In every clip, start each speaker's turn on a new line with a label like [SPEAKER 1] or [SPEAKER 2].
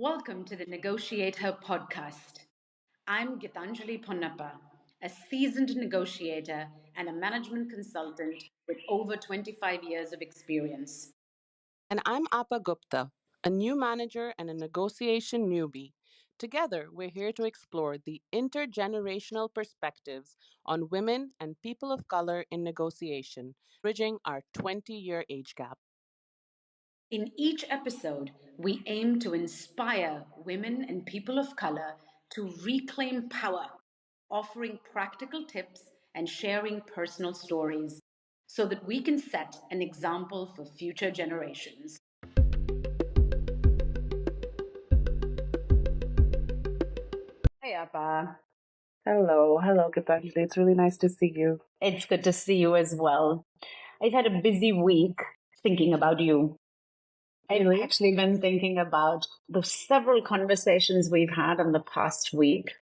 [SPEAKER 1] Welcome to the Negotiate Her podcast. I'm Gitanjali and Apa, a seasoned negotiator and a management consultant with over 25 years of experience.
[SPEAKER 2] And I'm Apa Gupta, a new manager and a negotiation newbie. Together, we're here to explore the intergenerational perspectives on women and people of color in negotiation, bridging our 20-year age gap.
[SPEAKER 1] In each episode, we aim to inspire women and people of color to reclaim power, offering practical tips and sharing personal stories so that we can set an example for future generations. Hi, Appa.
[SPEAKER 2] Hello, Gitanjali. It's really nice to see you.
[SPEAKER 1] It's good to see you as well. I've had a busy week thinking about you. I've
[SPEAKER 2] Really?
[SPEAKER 1] actually been thinking about the several conversations we've had in the past week,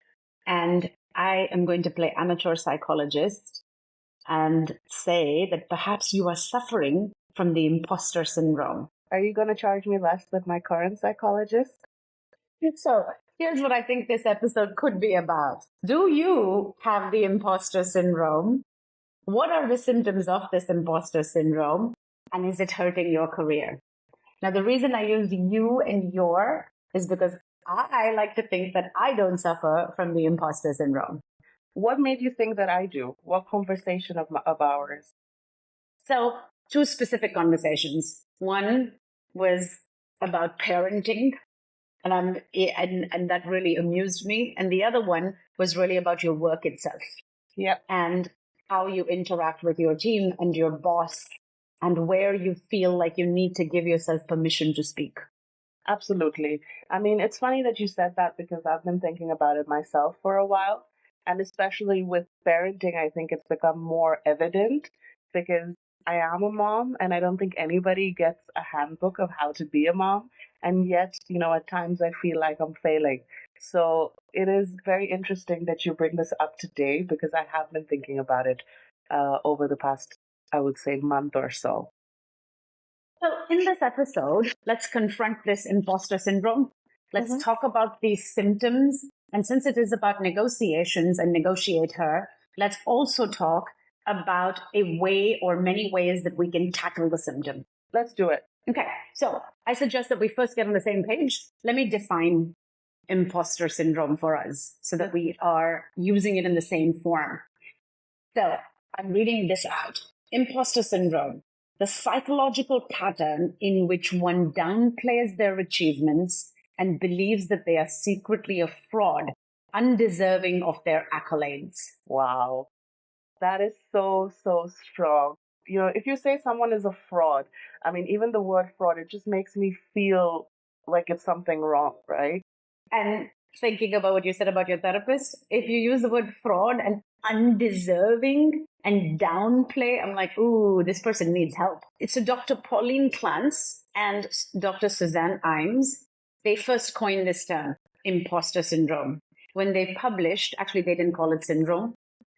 [SPEAKER 1] and I am going to play amateur psychologist and say that perhaps you are suffering from the imposter syndrome.
[SPEAKER 2] Are you going to charge me less than my current psychologist?
[SPEAKER 1] So, here's what I think this episode could be about. Do you have the imposter syndrome? What are the symptoms of this imposter syndrome? And is it hurting your career? Now, the reason I use you and your is because I like to think that I don't suffer from the imposter syndrome.
[SPEAKER 2] What made you think that I do? What conversation of ours?
[SPEAKER 1] So, two specific conversations. One was about parenting, and that really amused me. And the other one was really about your work itself.
[SPEAKER 2] Yep.
[SPEAKER 1] And how you interact with your team and your boss, and where you feel like you need to give yourself permission to speak.
[SPEAKER 2] Absolutely. I mean, it's funny that you said that because I've been thinking about it myself for a while. And especially with parenting, I think it's become more evident because I am a mom and I don't think anybody gets a handbook of how to be a mom. And yet, at times I feel like I'm failing. So it is very interesting that you bring this up today because I have been thinking about it over the past, I would say, month or so.
[SPEAKER 1] So, in this episode, let's confront this imposter syndrome. Let's talk about these symptoms. And since it is about negotiations and negotiate her, let's also talk about a way or many ways that we can tackle the symptom.
[SPEAKER 2] Let's do it.
[SPEAKER 1] Okay, so I suggest that we first get on the same page. Let me define imposter syndrome for us so that we are using it in the same form. So I'm reading this out. Imposter syndrome, the psychological pattern in which one downplays their achievements and believes that they are secretly a fraud, undeserving of their accolades.
[SPEAKER 2] Wow. That is so, so strong. If you say someone is a fraud, I mean, even the word fraud, it just makes me feel like it's something wrong, right?
[SPEAKER 1] And thinking about what you said about your therapist, if you use the word fraud and undeserving and downplay, I'm like, ooh, this person needs help. It's a Dr. Pauline Clance and Dr. Suzanne Imes. They first coined this term, imposter syndrome. When they published, actually, they didn't call it syndrome.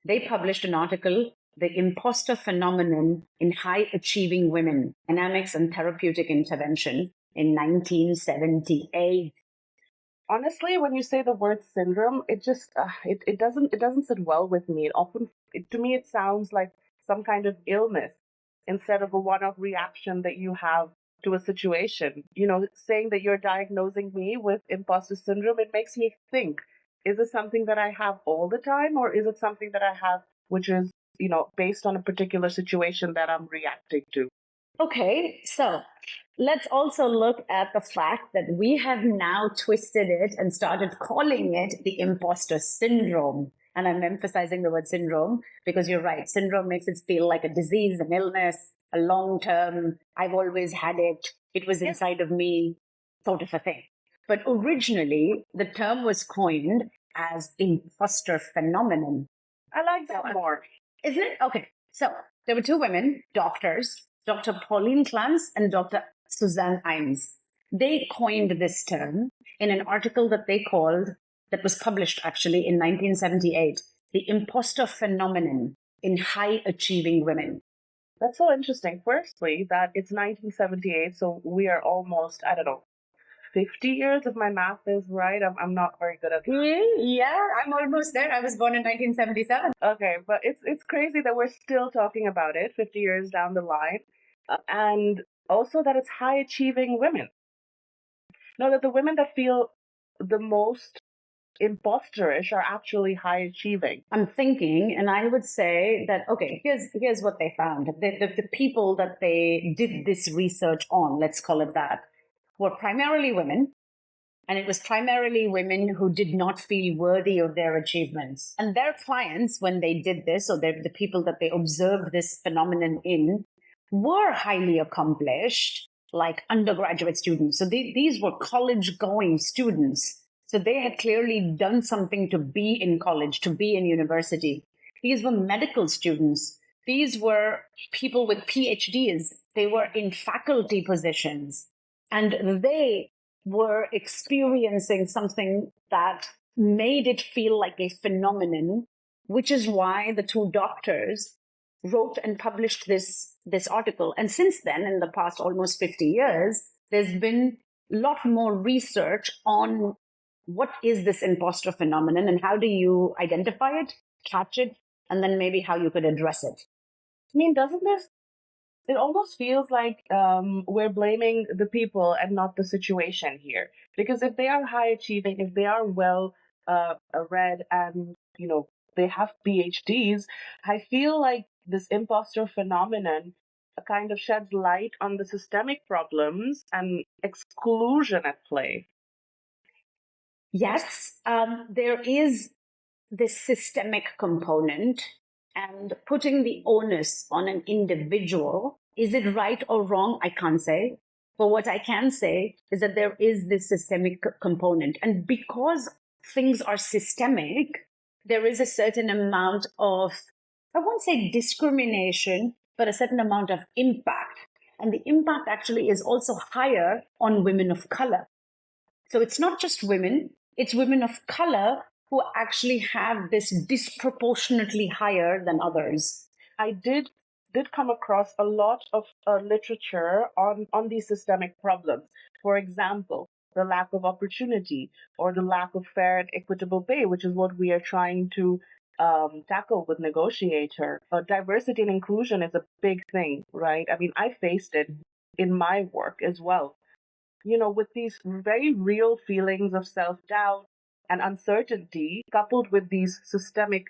[SPEAKER 1] They published an article, The Imposter Phenomenon in High Achieving Women, Dynamics and Therapeutic Intervention in 1978.
[SPEAKER 2] Honestly, when you say the word syndrome, it just it doesn't sit well with me. To me, it sounds like some kind of illness instead of a one-off reaction that you have to a situation. Saying that you're diagnosing me with imposter syndrome, it makes me think, is it something that I have all the time, or is it something that I have which is, based on a particular situation that I'm reacting to?
[SPEAKER 1] Okay, so let's also look at the fact that we have now twisted it and started calling it the imposter syndrome. And I'm emphasizing the word syndrome because you're right. Syndrome makes it feel like a disease, an illness, a long term, I've always had it was inside of me sort of a thing. But originally, the term was coined as imposter phenomenon.
[SPEAKER 2] I like that more.
[SPEAKER 1] Isn't it? Okay. So there were two women, doctors, Dr. Pauline Clance and Dr. Suzanne Imes. They coined this term in an article that was published actually in 1978, The Imposter Phenomenon in High Achieving Women.
[SPEAKER 2] That's so interesting. Firstly, that it's 1978, so we are almost, I don't know, 50 years, if my math is right. I'm not very good at that.
[SPEAKER 1] Yeah, I'm almost there. I was born in 1977.
[SPEAKER 2] Okay, but it's crazy that we're still talking about it 50 years down the line. And also that it's high achieving women. No, that the women that feel the most imposterish are actually high achieving.
[SPEAKER 1] I'm thinking, and I would say that, okay, here's what they found. The people that they did this research on, let's call it that, were primarily women. And it was primarily women who did not feel worthy of their achievements. And their clients, when they did this, or the people that they observed this phenomenon in, were highly accomplished, like undergraduate students. So these were college-going students. So they had clearly done something to be in college, to be in university. These were medical students. These were people with PhDs. They were in faculty positions. And they were experiencing something that made it feel like a phenomenon, which is why the two doctors wrote and published this article. And since then, in the past almost 50 years, there's been a lot more research on what is this imposter phenomenon and how do you identify it, catch it, and then maybe how you could address it.
[SPEAKER 2] I mean, doesn't this it almost feels like we're blaming the people and not the situation here. Because if they are high achieving, if they are well read and, they have PhDs, I feel like this imposter phenomenon kind of sheds light on the systemic problems and exclusion at play.
[SPEAKER 1] Yes, there is this systemic component and putting the onus on an individual. Is it right or wrong? I can't say. But what I can say is that there is this systemic component. And because things are systemic, there is a certain amount of, I won't say discrimination, but a certain amount of impact. And the impact actually is also higher on women of color. So it's not just women, it's women of color who actually have this disproportionately higher than others.
[SPEAKER 2] I did come across a lot of literature on these systemic problems. For example, the lack of opportunity or the lack of fair and equitable pay, which is what we are trying to tackle with Negotiator. Diversity and inclusion is a big thing, right? I mean, I faced it in my work as well. With these very real feelings of self doubt and uncertainty, coupled with these systemic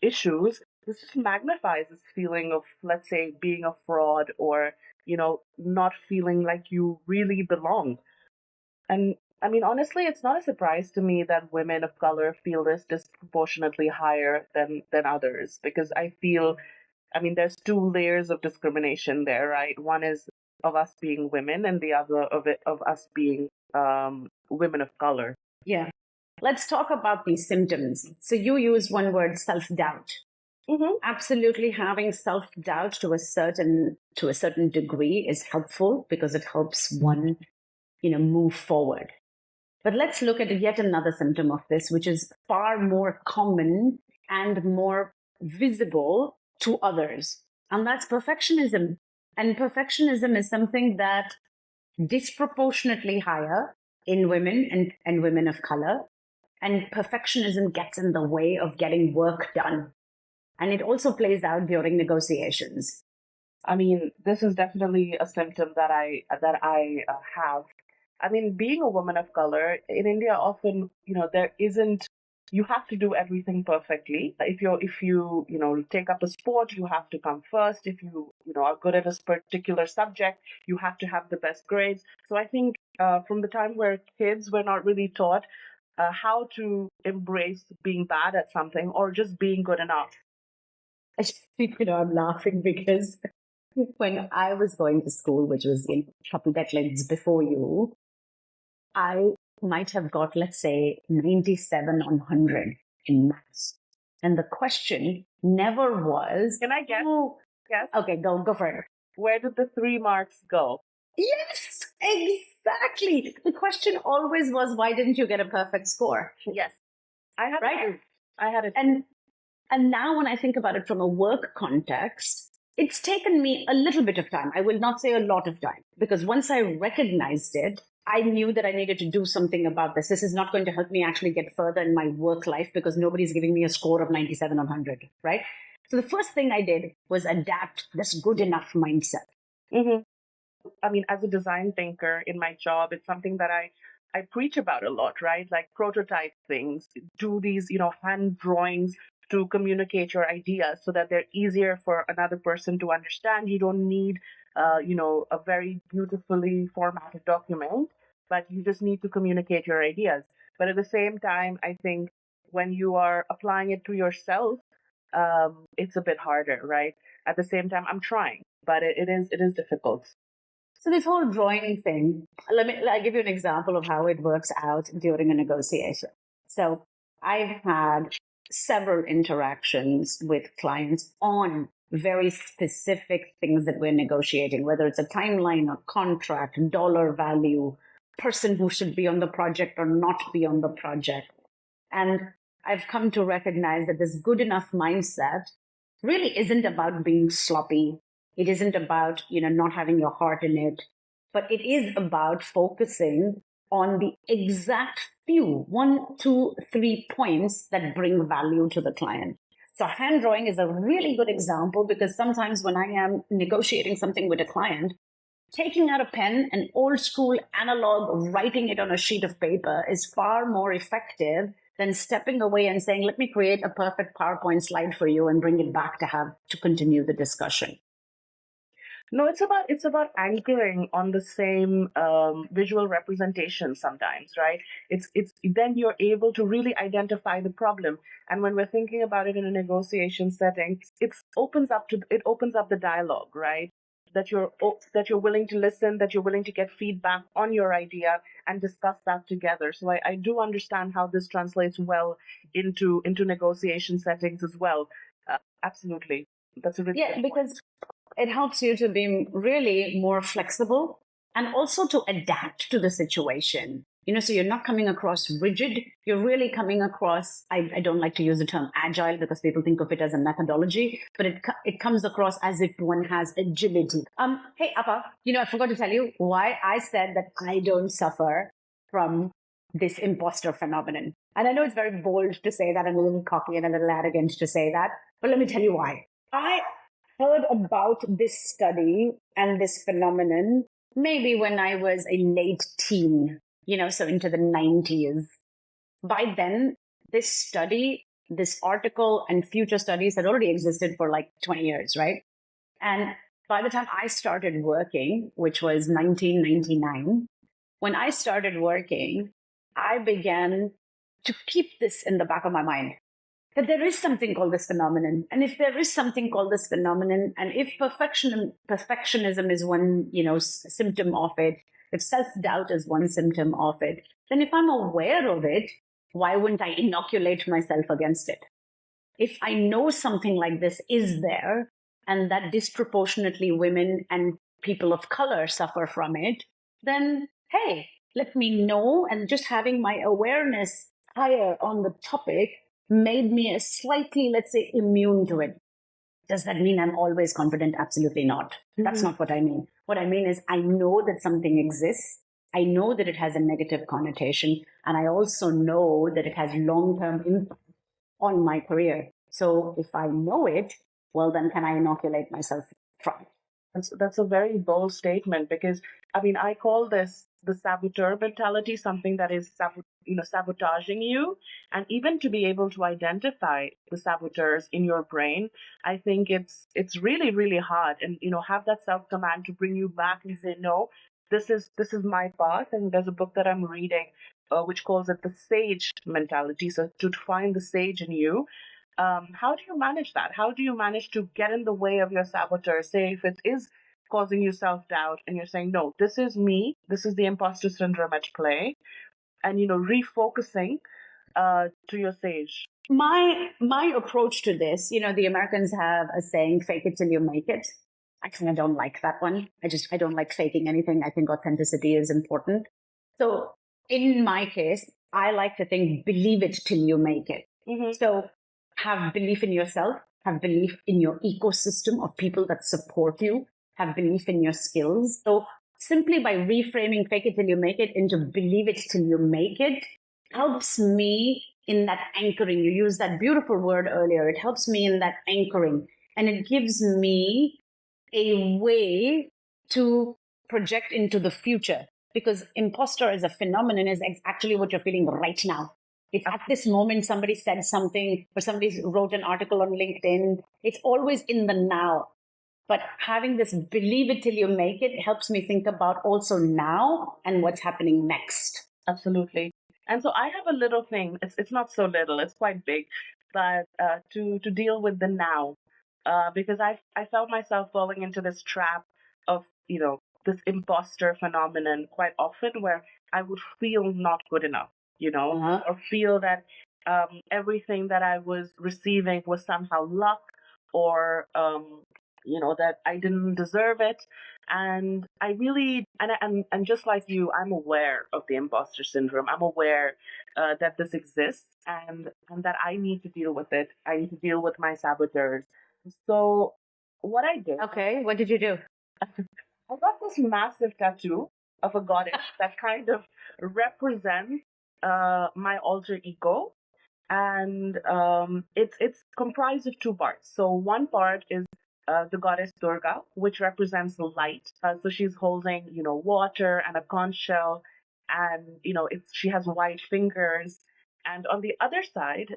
[SPEAKER 2] issues, this just magnifies this feeling of, let's say, being a fraud or, not feeling like you really belong. And I mean, honestly, it's not a surprise to me that women of color feel this disproportionately higher than others because I feel, I mean, there's two layers of discrimination there, right? One is of us being women, and the other of us being women of color.
[SPEAKER 1] Yeah. Let's talk about these symptoms. So you used one word, self-doubt.
[SPEAKER 2] Mm-hmm.
[SPEAKER 1] Absolutely, having self-doubt to a certain degree is helpful because it helps one, move forward. But let's look at yet another symptom of this, which is far more common and more visible to others. And that's perfectionism. And perfectionism is something that disproportionately higher in women and women of color. And perfectionism gets in the way of getting work done. And it also plays out during negotiations.
[SPEAKER 2] I mean, this is definitely a symptom that I have. I mean, being a woman of color in India, often there isn't. You have to do everything perfectly. If you take up a sport, you have to come first. If you are good at a particular subject, you have to have the best grades. So I think from the time we're kids, we're not really taught how to embrace being bad at something or just being good enough.
[SPEAKER 1] I think, I'm laughing because when I was going to school, which was in a couple decades before you, I might have got, let's say, 97 on 100 in maths. And the question never was.
[SPEAKER 2] Can I guess?
[SPEAKER 1] Oh,
[SPEAKER 2] Yes.
[SPEAKER 1] okay, go for it.
[SPEAKER 2] Where did the 3 marks go?
[SPEAKER 1] Yes, exactly. The question always was, why didn't you get a perfect score?
[SPEAKER 2] Yes. I had
[SPEAKER 1] Right?
[SPEAKER 2] it. I had it.
[SPEAKER 1] And now when I think about it from a work context, it's taken me a little bit of time. I will not say a lot of time, because once I recognized it, I knew that I needed to do something about this. This is not going to help me actually get further in my work life because nobody's giving me a score of 97 on 100, right? So the first thing I did was adapt this good enough mindset.
[SPEAKER 2] Mm-hmm. I mean, as a design thinker in my job, it's something that I preach about a lot, right? Like prototype things, do these, hand drawings to communicate your ideas so that they're easier for another person to understand. You don't need, a very beautifully formatted document, but you just need to communicate your ideas. But at the same time, I think when you are applying it to yourself, it's a bit harder, right? At the same time, I'm trying, but it is difficult.
[SPEAKER 1] So this whole drawing thing, I'll give you an example of how it works out during a negotiation. So I've had several interactions with clients on very specific things that we're negotiating, whether it's a timeline or contract, dollar value, person who should be on the project or not be on the project. And I've come to recognize that this good enough mindset really isn't about being sloppy. It isn't about, not having your heart in it, but it is about focusing on the exact few, 1, 2, 3 points that bring value to the client. So hand drawing is a really good example because sometimes when I am negotiating something with a client, taking out a pen and old school analog writing it on a sheet of paper is far more effective than stepping away and saying, let me create a perfect PowerPoint slide for you and bring it back to continue the discussion.
[SPEAKER 2] No, it's about anchoring on the same visual representation sometimes, right? It's then you're able to really identify the problem. And when we're thinking about it in a negotiation setting, it opens up the dialogue, right? That you're willing to listen, that you're willing to get feedback on your idea and discuss that together. So I do understand how this translates well into negotiation settings as well. Absolutely, that's a really
[SPEAKER 1] Yeah,
[SPEAKER 2] good point.
[SPEAKER 1] because it helps you to be really more flexible and also to adapt to the situation. So you're not coming across rigid. You're really coming across, I don't like to use the term agile because people think of it as a methodology, but it comes across as if one has agility. Hey, Apa, I forgot to tell you why I said that I don't suffer from this imposter phenomenon. And I know it's very bold to say that and a little cocky and a little arrogant to say that, but let me tell you why. I heard about this study and this phenomenon maybe when I was a late teen, so into the 90s. By then, this study, this article, and future studies had already existed for like 20 years, right? And by the time I started working, which was 1999, when I started working, I began to keep this in the back of my mind that there is something called this phenomenon. And if there is something called this phenomenon, and if perfectionism is one, symptom of it, if self-doubt is one symptom of it, then if I'm aware of it, why wouldn't I inoculate myself against it? If I know something like this is there, and that disproportionately women and people of color suffer from it, then hey, let me know. And just having my awareness higher on the topic made me a slightly, let's say, immune to it. Does that mean I'm always confident? Absolutely not. That's not what I mean. What I mean is I know that something exists. I know that it has a negative connotation. And I also know that it has long-term impact on my career. So if I know it, well, then can I inoculate myself from it?
[SPEAKER 2] That's a very bold statement because I mean I call this the saboteur mentality, something that is sabotaging you, and even to be able to identify the saboteurs in your brain, I think it's really really hard, and have that self command to bring you back and say no, this is my path, and there's a book that I'm reading. Which calls it the sage mentality. So to find the sage in you, how do you manage that? How do you manage to get in the way of your saboteur? Say if it is causing you self doubt and you're saying, no, this is me, this is the imposter syndrome at play, and refocusing to your sage.
[SPEAKER 1] My approach to this, the Americans have a saying, fake it till you make it. I kind of don't like that one. I don't like faking anything. I think authenticity is important. So in my case, I like to think, believe it till you make it.
[SPEAKER 2] Mm-hmm.
[SPEAKER 1] So have belief in yourself, have belief in your ecosystem of people that support you, have belief in your skills. So simply by reframing fake it till you make it into believe it till you make it helps me in that anchoring. You used that beautiful word earlier. It helps me in that anchoring, and it gives me a way to project into the future, because imposter as a phenomenon is actually what you're feeling right now. If at this moment somebody said something or somebody wrote an article on LinkedIn, it's always in the now. But having this believe it till you make it helps me think about also now and what's happening next.
[SPEAKER 2] Absolutely. And so I have a little thing. It's not so little. It's quite big, but to deal with the now, because I felt myself falling into this trap of this imposter phenomenon quite often, where I would feel not good enough, or feel that everything that I was receiving was somehow luck, or that I didn't deserve it. And I really, and just like you, I'm aware of the imposter syndrome. I'm aware that this exists, and that I need to deal with it. I need to deal with my saboteurs. So what I did,
[SPEAKER 1] Okay, what did you do?
[SPEAKER 2] I got this massive tattoo of a goddess that kind of represents my alter ego, and it's comprised of two parts. So one part is the goddess Durga, which represents the light. So she's holding, water and a conch shell, and she has white fingers. And on the other side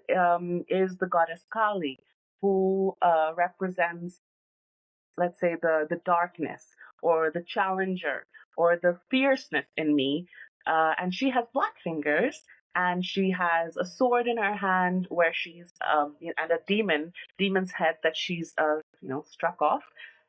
[SPEAKER 2] is the goddess Kali, who represents, let's say, the darkness, or the challenger, or the fierceness in me. And she has black fingers, and she has a sword in her hand where she's and a demon's head that she's struck off.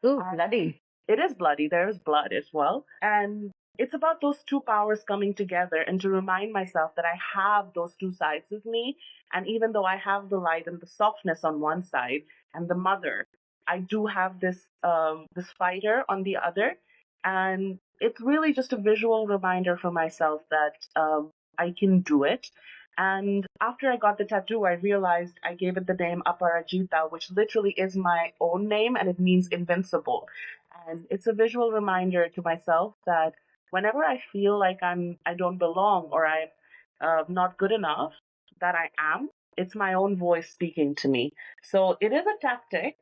[SPEAKER 1] Ooh, bloody.
[SPEAKER 2] It is bloody. There is blood as well. And it's about those two powers coming together, and to remind myself that I have those two sides of me. And even though I have the light and the softness on one side and the mother, I do have this fighter on the other. And it's really just a visual reminder for myself that I can do it. And after I got the tattoo, I realized I gave it the name Aparajita, which literally is my own name, and it means invincible. And it's a visual reminder to myself that whenever I feel like I don't belong, or I'm not good enough, that I am. It's my own voice speaking to me. So it is a tactic.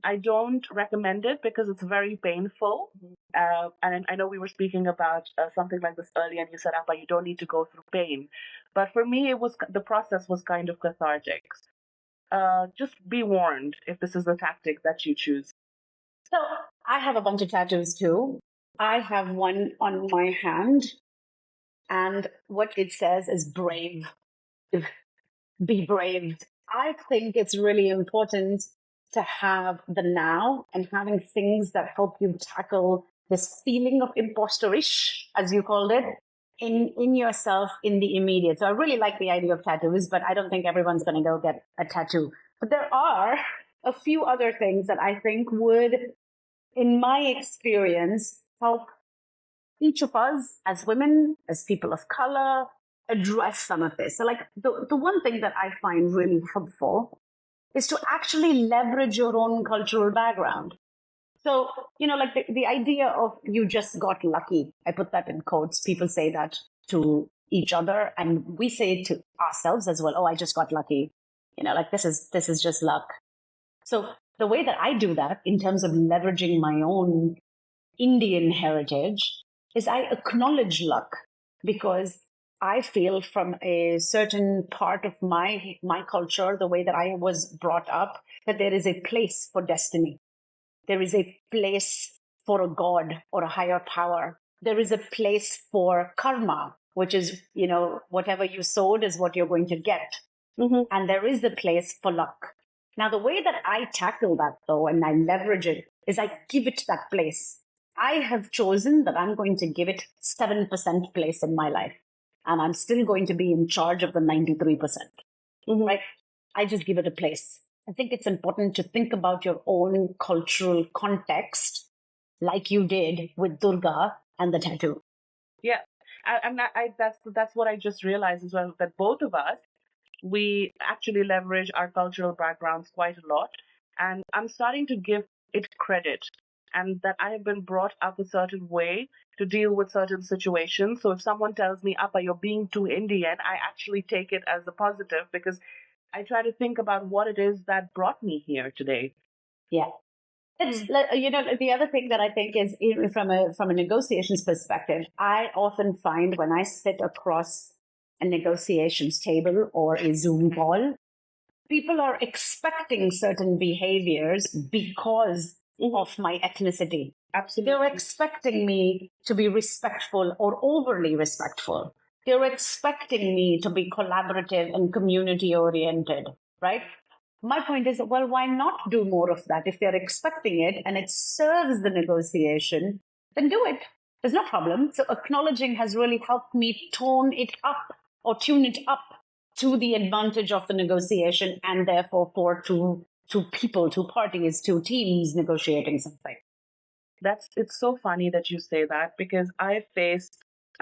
[SPEAKER 2] I don't recommend it because it's very painful. And I know we were speaking about something like this earlier, and you said, Appa, you don't need to go through pain. But for me, the process was kind of cathartic. Just be warned if this is the tactic that you choose.
[SPEAKER 1] So I have a bunch of tattoos too. I have one on my hand, and what it says is brave. Be brave. I think it's really important to have the now and having things that help you tackle this feeling of imposterish, as you called it, in yourself in the immediate. So I really like the idea of tattoos, but I don't think everyone's going to go get a tattoo. But there are a few other things that I think would, in my experience, help each of us as women, as people of color, address some of this. So, like, the one thing that I find really helpful is to actually leverage your own cultural background. So, like the idea of you just got lucky, I put that in quotes. People say that to each other, and we say it to ourselves as well. Oh, I just got lucky. Like this is just luck. So the way that I do that in terms of leveraging my own Indian heritage is I acknowledge luck, because I feel from a certain part of my culture, the way that I was brought up, that there is a place for destiny. There is a place for a god or a higher power. There is a place for karma, which is, whatever you sowed is what you're going to get.
[SPEAKER 2] Mm-hmm.
[SPEAKER 1] And there is a place for luck. Now, the way that I tackle that, though, and I leverage it, is I give it that place. I have chosen that I'm going to give it 7% place in my life. And I'm still going to be in charge of the 93%.
[SPEAKER 2] Mm-hmm.
[SPEAKER 1] Right? I just give it a place. I think it's important to think about your own cultural context, like you did with Durga and the tattoo.
[SPEAKER 2] Yeah, that's what I just realized as well, that both of us, we actually leverage our cultural backgrounds quite a lot, and I'm starting to give it credit and that I have been brought up a certain way to deal with certain situations. So if someone tells me, Appa, you're being too Indian, I actually take it as a positive because I try to think about what it is that brought me here today.
[SPEAKER 1] Yeah. It's the other thing that I think is even from a negotiations perspective, I often find when I sit across a negotiations table or a Zoom call, people are expecting certain behaviors because of my ethnicity.
[SPEAKER 2] Absolutely.
[SPEAKER 1] They're expecting me to be respectful or overly respectful. They're expecting me to be collaborative and community oriented, right? My point is, well, why not do more of that? If they're expecting it and it serves the negotiation, then do it. There's no problem. So acknowledging has really helped me tone it up or tune it up to the advantage of the negotiation and therefore for two people, two parties, two teams negotiating something.
[SPEAKER 2] It's so funny that you say that because I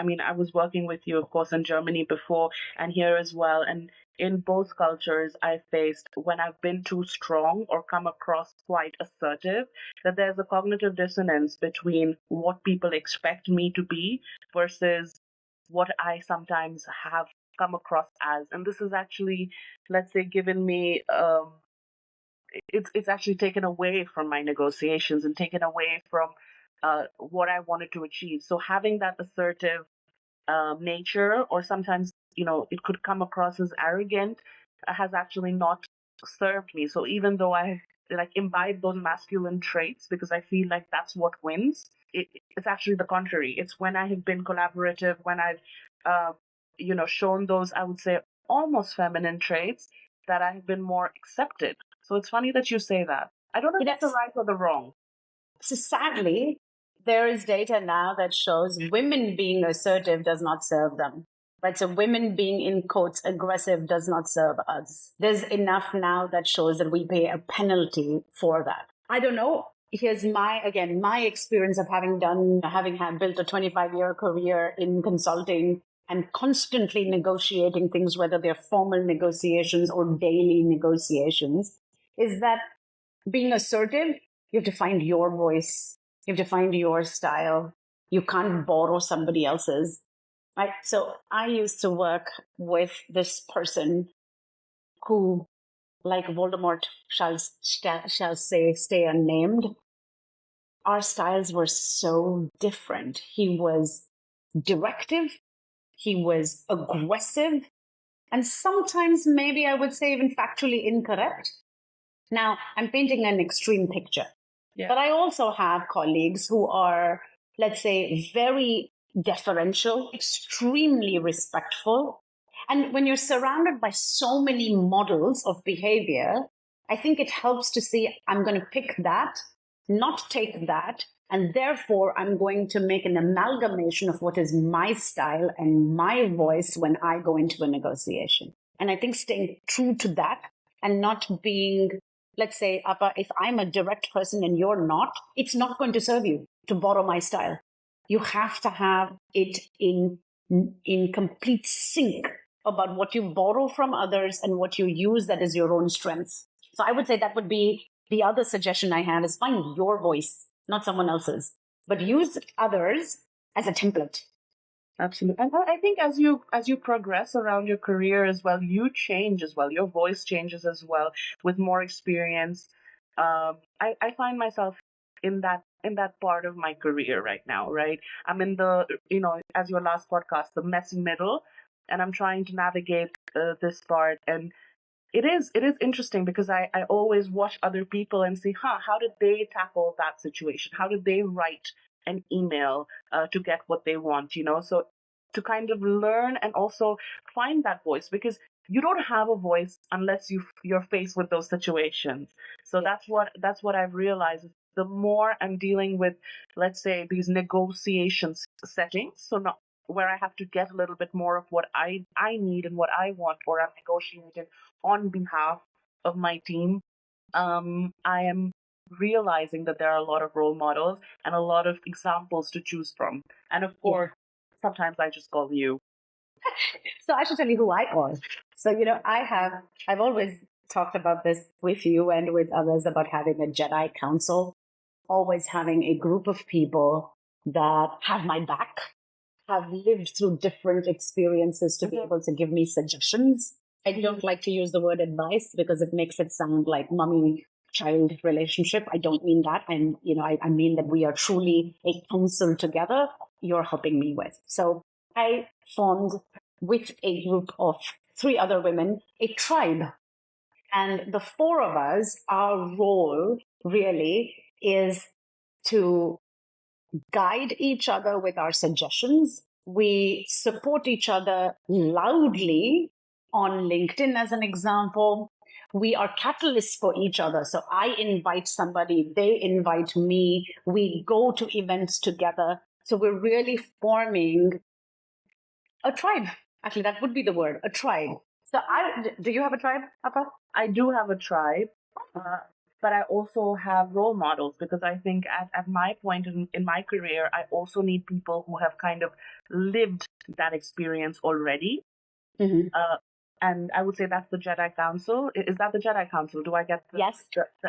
[SPEAKER 2] mean, I was working with you, of course, in Germany before and here as well. And in both cultures, I faced when I've been too strong or come across quite assertive, that there's a cognitive dissonance between what people expect me to be versus what I sometimes have come across as. And this is actually, let's say, given me it's actually taken away from my negotiations and taken away from what I wanted to achieve. So having that assertive nature, or sometimes it could come across as arrogant, has actually not served me. So even though I like imbibe those masculine traits because I feel like that's what wins, it's actually the contrary. It's when I have been collaborative, when I've uh, shown those, I would say, almost feminine traits, that I have been more accepted. So it's funny that you say that. I don't know if it's the
[SPEAKER 1] Yes.
[SPEAKER 2] right or the wrong.
[SPEAKER 1] So sadly, there is data now that shows women being assertive does not serve them. Right? So women being in quotes aggressive does not serve us. There's enough now that shows that we pay a penalty for that. I don't know. Here's my experience of having had built a 25-year career in consulting and constantly negotiating things, whether they're formal negotiations or daily negotiations, is that being assertive, you have to find your voice. You have to find your style. You can't borrow somebody else's. Right? So I used to work with this person who, like Voldemort shall say, stay unnamed. Our styles were so different. He was directive. He was aggressive. And sometimes maybe I would say even factually incorrect. Now, I'm painting an extreme picture.
[SPEAKER 2] Yeah.
[SPEAKER 1] But I also have colleagues who are, let's say, very deferential, extremely respectful. And when you're surrounded by so many models of behavior, I think it helps to see I'm going to pick that, not take that. And therefore, I'm going to make an amalgamation of what is my style and my voice when I go into a negotiation. And I think staying true to that and not being, let's say, Appa, if I'm a direct person and you're not, it's not going to serve you to borrow my style. You have to have it in complete sync about what you borrow from others and what you use that is your own strength. So I would say that would be the other suggestion I had is find your voice, not someone else's, but use others as a template.
[SPEAKER 2] Absolutely. And I think as you progress around your career as well, you change as well. Your voice changes as well with more experience. I find myself in that part of my career right now, right? I'm in the, as your last podcast, the messy middle, and I'm trying to navigate this part. And it is interesting because I always watch other people and see, how did they tackle that situation? How did they write an email to get what they want? So to kind of learn and also find that voice, because you don't have a voice unless you're faced with those situations. So that's what I've realized. The more I'm dealing with, let's say, these negotiations settings, so not where I have to get a little bit more of what I need and what I want, or I'm negotiating on behalf of my team, I am realizing that there are a lot of role models and a lot of examples to choose from. And of course, sometimes I just call you.
[SPEAKER 1] So I should tell you who I call. So, I've always talked about this with you and with others about having a Jedi council always having a group of people that have my back, have lived through different experiences to be able to give me suggestions. I don't like to use the word advice because it makes it sound like mommy child relationship. I don't mean that. I mean that we are truly a counsel together. You're helping me with. So I formed with a group of 3 other women, a tribe. And the 4 of us, our role really is to guide each other with our suggestions. We support each other loudly on LinkedIn, as an example. We are catalysts for each other. So I invite somebody, they invite me. We go to events together. So we're really forming a tribe. Actually, that would be the word, a tribe. So do you have a tribe, Apa?
[SPEAKER 2] I do have a tribe, but I also have role models because I think at my point in my career, I also need people who have kind of lived that experience already.
[SPEAKER 1] Mm-hmm.
[SPEAKER 2] And I would say that's the Jedi Council. Is that the Jedi Council? Do I get
[SPEAKER 1] yes?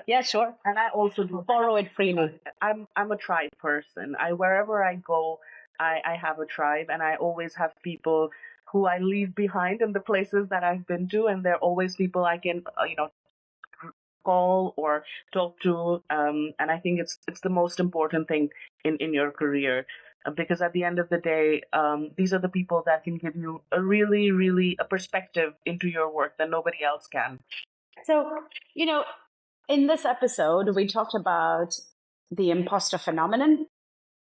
[SPEAKER 1] Yeah, sure.
[SPEAKER 2] And I also do
[SPEAKER 1] borrow it freely.
[SPEAKER 2] I'm a tribe person. Wherever I go, I have a tribe, and I always have people who I leave behind in the places that I've been to, and they're always people I can call or talk to. And I think it's the most important thing in your career. Because at the end of the day, these are the people that can give you a really, really a perspective into your work that nobody else can.
[SPEAKER 1] So, in this episode, we talked about the imposter phenomenon.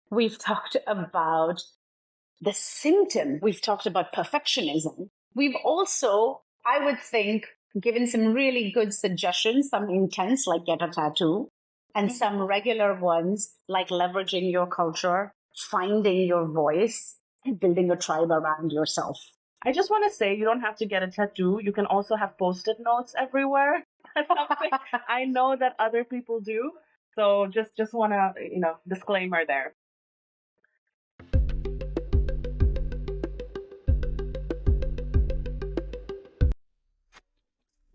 [SPEAKER 1] We've talked about the symptom. We've talked about perfectionism. We've also, I would think, given some really good suggestions, some intense, like get a tattoo, and some regular ones, like leveraging your culture, finding your voice, and building a tribe around yourself.
[SPEAKER 2] I just want to say you don't have to get a tattoo. You can also have post-it notes everywhere. I know that other people do. So just want to, disclaimer there.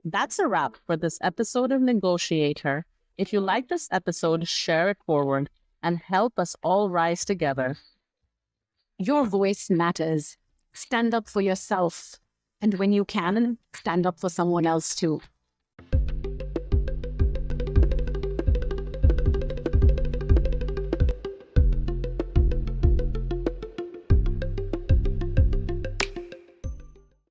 [SPEAKER 3] That's a wrap for this episode of Negotiator. If you like this episode, share it forward and help us all rise together.
[SPEAKER 4] Your voice matters. Stand up for yourself. And when you can, stand up for someone else too.